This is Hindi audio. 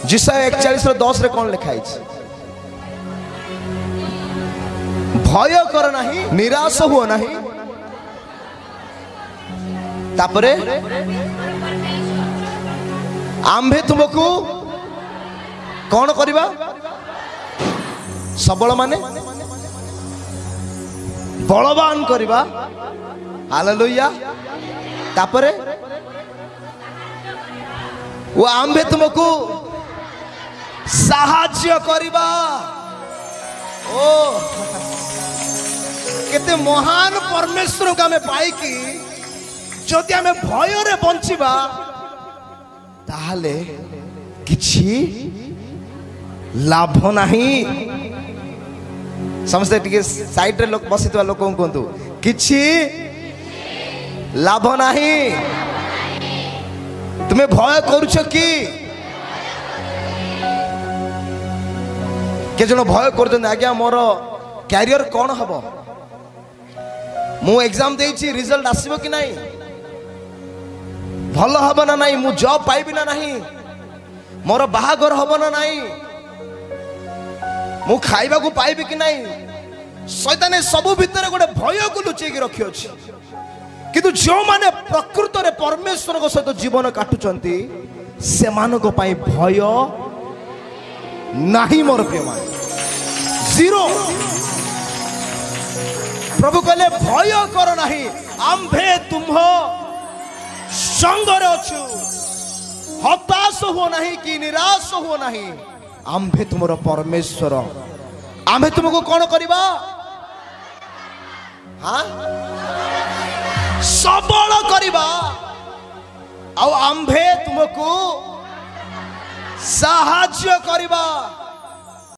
जिसाया 41:10 रे कौन लिखाई भय कर नहीं निराश हुओ नहीं तापरे आम्भे तुमको कौन करिबा सबल माने बलवान करिबा हालेलुया तापरे वो आम्भे तुमको साहाଯ୍ୟ करिबा ओ केते महान परमेश्वर को आमे पाई कि जदि आमे भय रे बंचिबा ताहले किछि लाभ नहीं समझते टिके साइड रे लोक बसितवा लोक कहतु किछि लाभ नहीं तुम्हें भय करूछ कि के जन भय कर आज्ञा मोर कैरियर कौन हम मु एग्जाम देछि रिजल्ट आसीबो कि नहीं भल हम ना नहीं मु जॉब पाइबी ना नहीं मोर बाहागर हम ना नहीं मु खाइबा को पाइबी कि नहीं शैतान सबु भितर गोटे भय को लुचेक रखी अछि किंतु जो माने प्रकृत रे परमेश्वर को सहित जीवन काटुचंती से मानको पाई भय नहीं मोर प्रिय मान जीरो प्रभु कहले भय कर नहीं आम्भे तुम संग रे अछु हताश हो नहीं कि निराश हो नहीं आम्भे तुमरो परमेश्वर आम्भे तुमको कौन करिबा हाँ सबल करिबा आउ आम्भे तुमको साहाଯ୍ୟ करिबा।